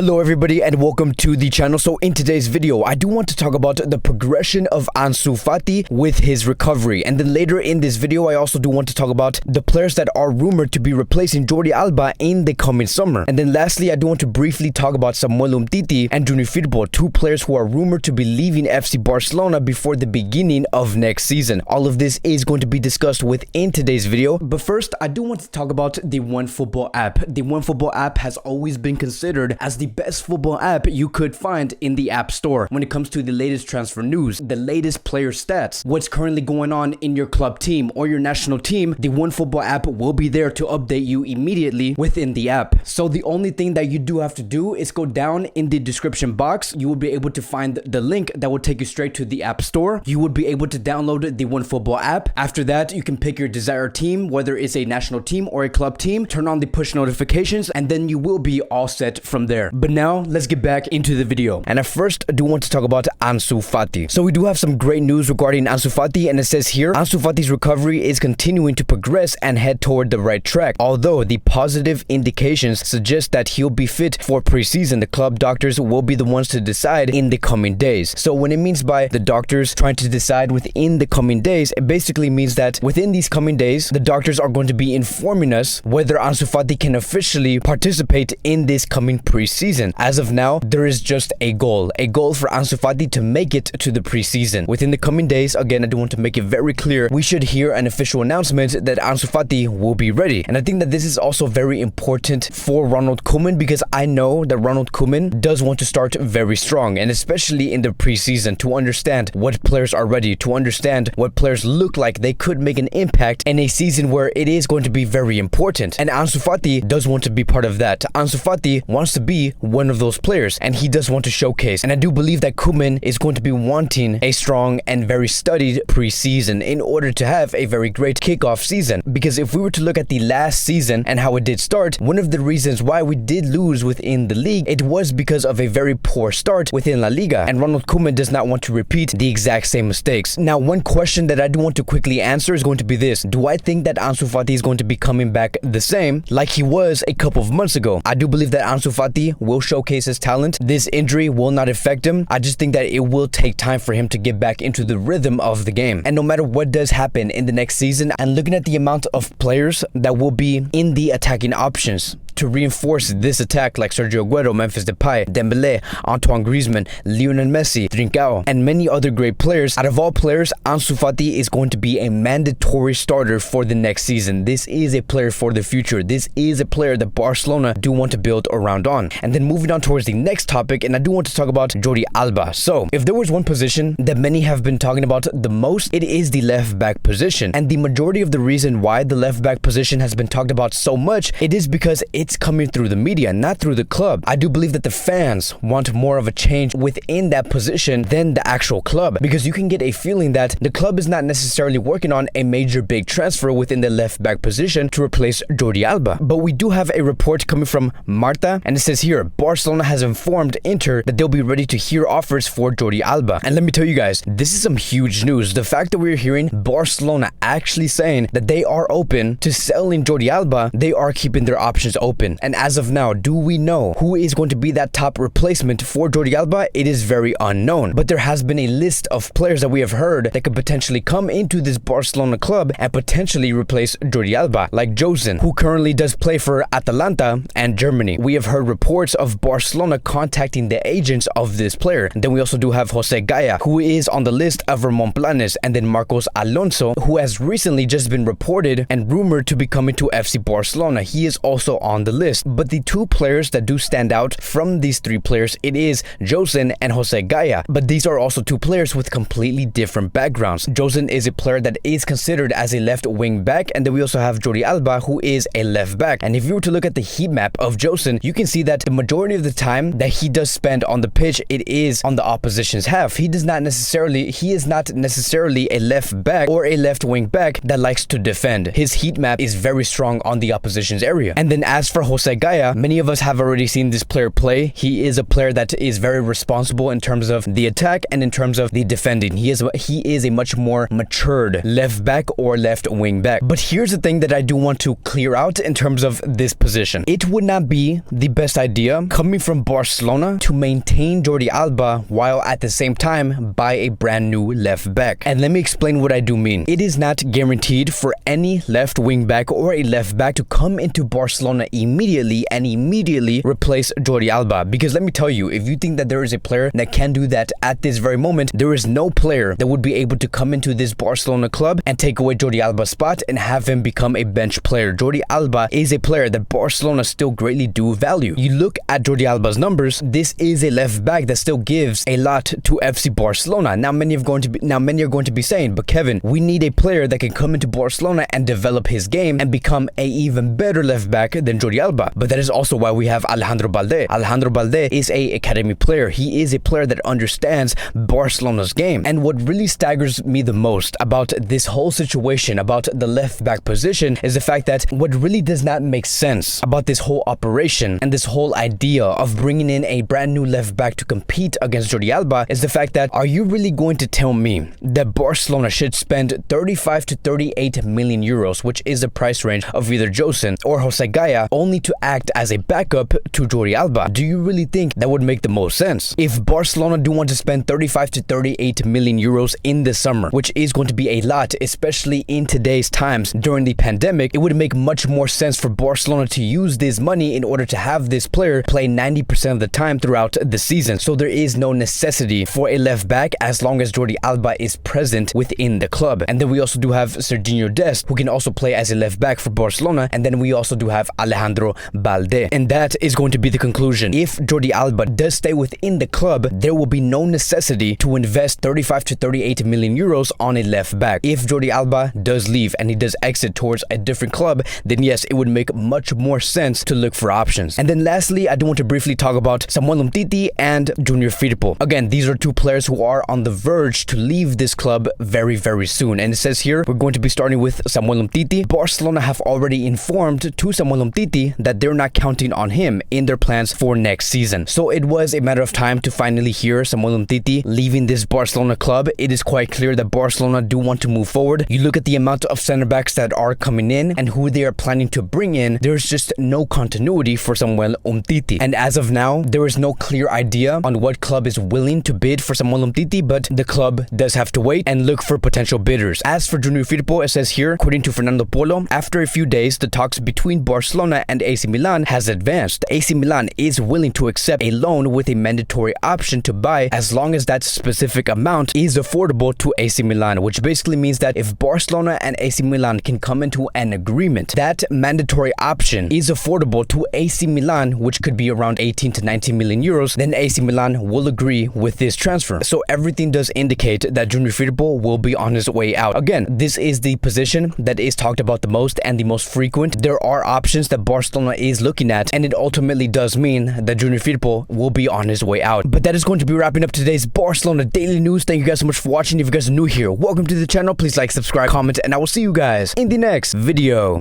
Hello everybody and welcome to the channel. So in today's video, I do want to talk about the progression of Ansu Fati with his recovery. And then later in this video, I also do want to talk about the players that are rumored to be replacing Jordi Alba in the coming summer. And then lastly, I do want to briefly talk about Umtiti and Junior Firpo, two players who are rumored to be leaving FC Barcelona before the beginning of next season. All of this is going to be discussed within today's video. But first, I do want to talk about the OneFootball app. The OneFootball app has always been considered as the best football app you could find in the App Store when it comes to the latest transfer news, the latest player stats, what's currently going on in your club team or your national team. The OneFootball app will be there to update you immediately within the app. So the only thing that you do have to do is go down in the description box. You will be able to find the link that will take you straight to the App Store. You would be able to download the OneFootball app. After that, you can pick your desired team, whether it's a national team or a club team, turn on the push notifications, and then you will be all set from there. But now let's get back into the video. And at first, I do want to talk about Ansu Fati. So we do have some great news regarding Ansu Fati, and it says here, Ansu Fati's recovery is continuing to progress and head toward the right track. Although the positive indications suggest that he'll be fit for preseason, the club doctors will be the ones to decide in the coming days. So when it means by the doctors trying to decide within the coming days, it basically means that within these coming days, the doctors are going to be informing us whether Ansu Fati can officially participate in this coming preseason. As of now, there is just a goal for Ansu Fati to make it to the preseason. Within the coming days, again, I do want to make it very clear, we should hear an official announcement that Ansu Fati will be ready. And I think that this is also very important for Ronald Koeman, because I know that Ronald Koeman does want to start very strong, and especially in the preseason, to understand what players are ready, to understand what players look like they could make an impact in a season where it is going to be very important. And Ansu Fati does want to be part of that. Ansu Fati wants to be one of those players, and he does want to showcase. And I do believe that Koeman is going to be wanting a strong and very studied preseason in order to have a very great kickoff season. Because if we were to look at the last season and how it did start, one of the reasons why we did lose within the league, it was because of a very poor start within La Liga, and Ronald Koeman does not want to repeat the exact same mistakes. Now, one question that I do want to quickly answer is going to be this: do I think that Ansu Fati is going to be coming back the same like he was a couple of months ago? I do believe that Ansu Fati will showcase his talent. This injury will not affect him. I just think that it will take time for him to get back into the rhythm of the game. And no matter what does happen in the next season, and looking at the amount of players that will be in the attacking options to reinforce this attack, like Sergio Aguero, Memphis Depay, Dembélé, Antoine Griezmann, Lionel Messi, Trincao, and many other great players. Out of all players, Ansu Fati is going to be a mandatory starter for the next season. This is a player for the future. This is a player that Barcelona do want to build around on. And then moving on towards the next topic, and I do want to talk about Jordi Alba. So if there was one position that many have been talking about the most, it is the left back position. And the majority of the reason why the left back position has been talked about so much, it is because it's coming through the media, not through the club. I do believe that the fans want more of a change within that position than the actual club, because you can get a feeling that the club is not necessarily working on a major big transfer within the left back position to replace Jordi Alba. But we do have a report coming from Marta, and it says here, Barcelona has informed Inter that they'll be ready to hear offers for Jordi Alba. And let me tell you guys, this is some huge news. The fact that we're hearing Barcelona actually saying that they are open to selling Jordi Alba, they are keeping their options open. And as of now, do we know who is going to be that top replacement for Jordi Alba? It is very unknown. But there has been a list of players that we have heard that could potentially come into this Barcelona club and potentially replace Jordi Alba, like Gosens, who currently does play for Atalanta and Germany. We have heard reports of Barcelona contacting the agents of this player. And then we also do have Jose Gaya, who is on the list of Ramon Planes, and then Marcos Alonso, who has recently just been reported and rumored to be coming to FC Barcelona. He is also on the list. But the two players that do stand out from these three players, it is Gosens and Jose Gaya. But these are also two players with completely different backgrounds. Gosens is a player that is considered as a left wing back, and then we also have Jordi Alba, who is a left back. And if you were to look at the heat map of Gosens, you can see that the majority of the time that he does spend on the pitch, it is on the opposition's half. He is not necessarily a left back or a left wing back that likes to defend. His heat map is very strong on the opposition's area. And then as for Jose Gaya, many of us have already seen this player play. He is a player that is very responsible in terms of the attack and in terms of the defending. He is a much more matured left back or left wing back. But here's the thing that I do want to clear out in terms of this position. It would not be the best idea coming from Barcelona to maintain Jordi Alba while at the same time buy a brand new left back. And let me explain what I do mean. It is not guaranteed for any left wing back or a left back to come into Barcelona immediately and immediately replace Jordi Alba. Because let me tell you, if you think that there is a player that can do that at this very moment, there is no player that would be able to come into this Barcelona club and take away Jordi Alba's spot and have him become a bench player. Jordi Alba is a player that Barcelona still greatly do value. You look at Jordi Alba's numbers, this is a left back that still gives a lot to FC Barcelona. Now many are going to be saying, but Kevin, we need a player that can come into Barcelona and develop his game and become a even better left back than Jordi Alba. But that is also why we have Alejandro Balde. Alejandro Balde is a academy player. He is a player that understands Barcelona's game. And what really staggers me the most about this whole situation, about the left back position, is the fact that what really does not make sense about this whole operation and this whole idea of bringing in a brand new left back to compete against Jordi Alba is the fact that, are you really going to tell me that Barcelona should spend 35 to 38 million euros, which is the price range of either Gosens or Jose Gaya, only to act as a backup to Jordi Alba? Do you really think that would make the most sense? If Barcelona do want to spend 35 to 38 million euros in the summer, which is going to be a lot, especially in today's times during the pandemic, it would make much more sense for Barcelona to use this money in order to have this player play 90% of the time throughout the season. So there is no necessity for a left back as long as Jordi Alba is present within the club. And then we also do have Serginho Dest, who can also play as a left back for Barcelona. And then we also do have Alejandro Balde. And that is going to be the conclusion. If Jordi Alba does stay within the club, there will be no necessity to invest 35 to 38 million euros on a left back. If Jordi Alba does leave and he does exit towards a different club, then yes, it would make much more sense to look for options. And then lastly, I do want to briefly talk about Umtiti and Junior Firpo. Again, these are two players who are on the verge to leave this club very, very soon. And it says here, we're going to be starting with Umtiti. Barcelona have already informed to Umtiti that they're not counting on him in their plans for next season. So it was a matter of time to finally hear Umtiti leaving this Barcelona club. It is quite clear that Barcelona do want to move forward. You look at the amount of center backs that are coming in and who they are planning to bring in, there's just no continuity for Umtiti. And as of now, there is no clear idea on what club is willing to bid for Umtiti, but the club does have to wait and look for potential bidders. As for Junior Firpo, it says here, according to Fernando Polo, after a few days, the talks between Barcelona and AC Milan has advanced. AC Milan is willing to accept a loan with a mandatory option to buy as long as that specific amount is affordable to AC Milan, which basically means that if Barcelona and AC Milan can come into an agreement, that mandatory option is affordable to AC Milan, which could be around 18 to 19 million euros, then AC Milan will agree with this transfer. So everything does indicate that Junior Firpo will be on his way out. Again, this is the position that is talked about the most and the most frequent. There are options that Barcelona is looking at, and it ultimately does mean that Junior Firpo will be on his way out. But that is going to be wrapping up today's Barcelona Daily News. Thank you guys so much for watching. If you guys are new here, welcome to the channel. Please like, subscribe, comment, and I will see you guys in the next video.